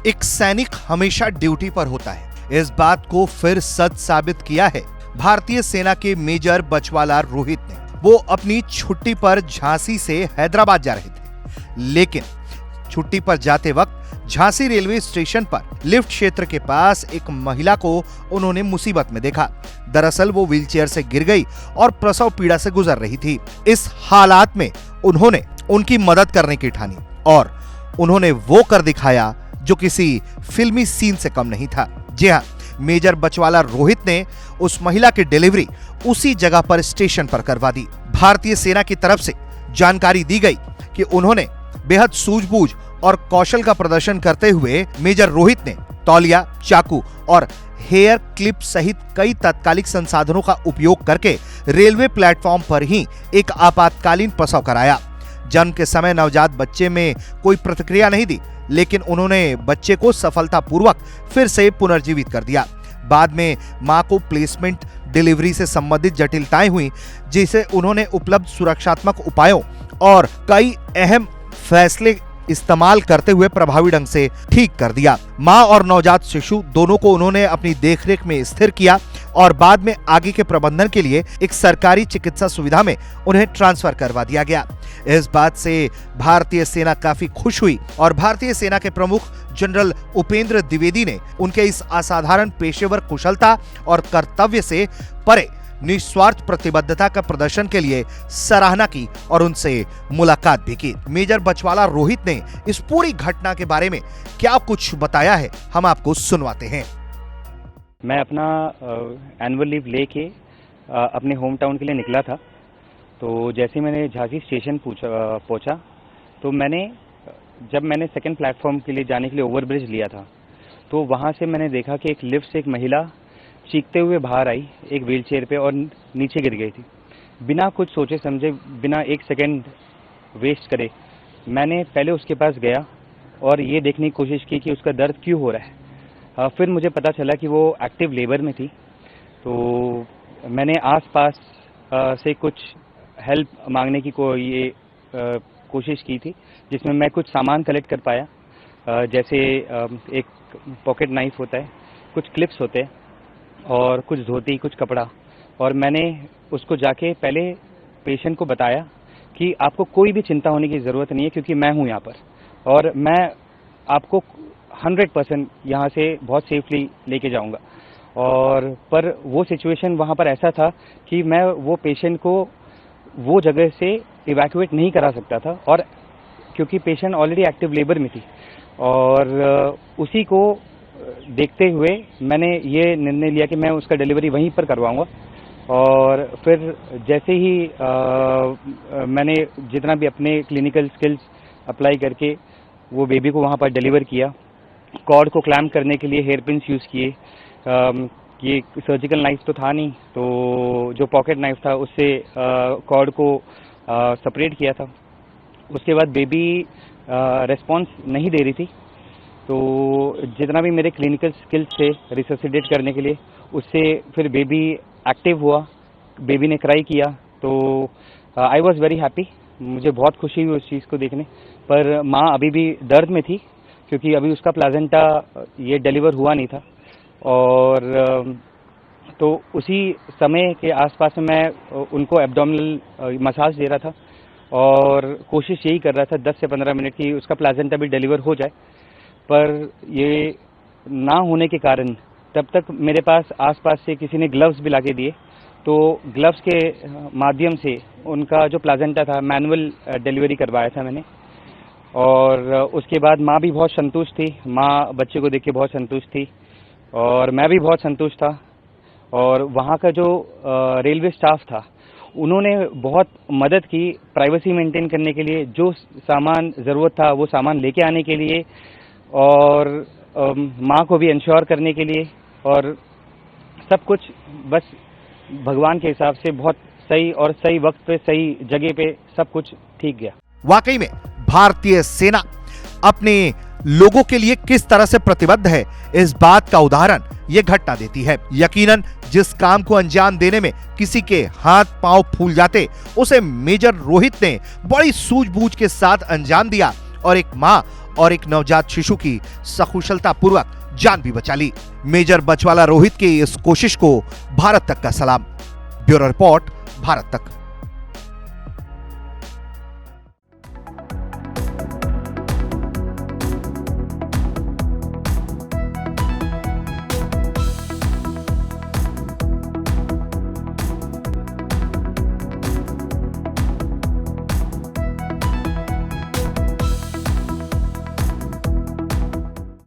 एक सैनिक हमेशा ड्यूटी पर होता है। इस बात को फिर सच साबित किया है भारतीय सेना के मेजर बचवाला रोहित ने। वो अपनी छुट्टी पर झांसी से हैदराबाद जा रहे थे, लेकिन छुट्टी पर जाते वक्त झांसी रेलवे स्टेशन पर लिफ्ट क्षेत्र के पास एक महिला को उन्होंने मुसीबत में देखा। दरअसल वो व्हीलचेयर से गिर गई और प्रसव पीड़ा से गुजर रही थी। इस हालात में उन्होंने उनकी मदद करने की ठानी और उन्होंने वो कर दिखाया जो किसी फिल्मी सीन से कम नहीं था। जी हाँ, मेजर बचवाला रोहित ने उस महिला की डिलीवरी उसी जगह पर स्टेशन पर करवा दी। भारतीय सेना की तरफ से जानकारी दी गई कि उन्होंने बेहद सूझबूझ और कौशल का प्रदर्शन करते हुए मेजर रोहित ने तौलिया, चाकू और हेयर क्लिप सहित कई तात्कालिक संसाधनों का उपयोग करके रेलवे प्लेटफॉर्म पर ही एक आपातकालीन प्रसव कराया। जन्म के समय नवजात बच्चे में कोई प्रतिक्रिया नहीं दी, लेकिन उन्होंने बच्चे को सफलतापूर्वक फिर से पुनर्जीवित कर दिया। बाद में मां को प्लेसमेंट डिलीवरी से संबंधित जटिलताएं हुई, जिसे उन्होंने उपलब्ध सुरक्षात्मक उपायों और कई अहम फैसले इस्तेमाल करते हुए प्रभावी ढंग से ठीक कर दिया। मां और नवजात शिशु दोनों को उन्होंने अपनी देखरेख में स्थिर किया और बाद में आगे के प्रबंधन के लिए एक सरकारी चिकित्सा सुविधा में उन्हें ट्रांसफर करवा दिया गया। इस बात से भारतीय सेना काफी खुश हुई और भारतीय सेना के प्रमुख जनरल उपेंद्र द्विवेदी ने उनके इस असाधारण पेशेवर कुशलता और कर्तव्य से परे निस्वार्थ प्रतिबद्धता का प्रदर्शन के लिए सराहना की और उनसे मुलाकात भी की। मेजर बचवाला रोहित ने इस पूरी घटना के बारे में क्या कुछ बताया है, हम आपको सुनवाते हैं। मैं अपना एनुअल लीव लेके अपने होम टाउन के लिए निकला था। तो जैसे मैंने झांसी स्टेशन पहुंचा तो जब मैंने सेकंड प्लेटफॉर्म के लिए जाने के लिए ओवरब्रिज लिया था, तो वहां से मैंने देखा कि एक लिफ्ट से एक महिला चीखते हुए बाहर आई एक व्हीलचेयर पे और नीचे गिर गई थी। बिना कुछ सोचे समझे, बिना एक सेकंड वेस्ट करे, मैंने पहले उसके पास गया और ये देखने की कोशिश की कि उसका दर्द क्यों हो रहा है। फिर मुझे पता चला कि वो एक्टिव लेबर में थी। तो मैंने आसपास से कुछ हेल्प मांगने की कोशिश की थी, जिसमें मैं कुछ सामान कलेक्ट कर पाया। जैसे एक पॉकेट नाइफ होता है, कुछ क्लिप्स होते हैं और कुछ धोती, कुछ कपड़ा। और मैंने उसको जाके पहले पेशेंट को बताया कि आपको कोई भी चिंता होने की ज़रूरत नहीं है, क्योंकि मैं हूँ यहाँ पर और मैं आपको 100% यहाँ से बहुत सेफली लेके जाऊँगा। और पर वो सिचुएशन वहाँ पर ऐसा था कि मैं वो पेशेंट को वो जगह से इवैक्यूएट नहीं करा सकता था, और क्योंकि पेशेंट ऑलरेडी एक्टिव लेबर में थी। और उसी को देखते हुए मैंने ये निर्णय लिया कि मैं उसका डिलीवरी वहीं पर करवाऊंगा। और फिर जैसे ही मैंने जितना भी अपने क्लिनिकल स्किल्स अप्लाई करके वो बेबी को वहाँ पर डिलीवर किया। कॉर्ड को क्लैम्प करने के लिए हेयर पिन्स यूज़ किए। ये सर्जिकल नाइफ तो था नहीं, तो जो पॉकेट नाइफ था उससे कॉर्ड को सेपरेट किया था। उसके बाद बेबी रेस्पॉन्स नहीं दे रही थी, तो जितना भी मेरे क्लिनिकल स्किल्स थे रिससिटेट करने के लिए, उससे फिर बेबी एक्टिव हुआ, बेबी ने क्राई किया। तो आई वॉज वेरी हैप्पी। मुझे बहुत खुशी हुई उस चीज़ को देखने। पर माँ अभी भी दर्द में थी, क्योंकि अभी उसका प्लाजेंटा ये डिलीवर हुआ नहीं था। और तो उसी समय के आसपास में मैं उनको एब्डोमिनल मसाज दे रहा था और कोशिश यही कर रहा था 10 से 15 मिनट की उसका प्लाजेंटा भी डिलीवर हो जाए। पर ये ना होने के कारण तब तक मेरे पास आसपास से किसी ने ग्लव्स भी लाके दिए, तो ग्लव्स के माध्यम से उनका जो प्लाजेंटा था मैनुअल डिलीवरी करवाया था मैंने। और उसके बाद माँ भी बहुत संतुष्ट थी, माँ बच्चे को देख के बहुत संतुष्ट थी और मैं भी बहुत संतुष्ट था। और वहाँ का जो रेलवे स्टाफ था, उन्होंने बहुत मदद की प्राइवेसी मेंटेन करने के लिए, जो सामान ज़रूरत था वो सामान लेके आने के लिए, और माँ को भी इंश्योर करने के लिए, और सब कुछ बस भगवान के हिसाब से बहुत सही और सही वक्त पे सही जगह पे सब कुछ ठीक गया। वाकई में भारतीय सेना अपने लोगों के लिए किस तरह से प्रतिबद्ध है, इस बात का उदाहरण ये घटना देती है। यकीनन जिस काम को अंजाम देने में किसी के हाथ पांव फूल जाते, उसे मेजर रोहित ने बड़ी सूझबूझ के साथ अंजाम दिया और एक माँ और एक नवजात शिशु की सकुशलता पूर्वक जान भी बचा ली। मेजर बचवाला रोहित की इस कोशिश को भारत तक का सलाम। ब्यूरो रिपोर्ट, भारत तक।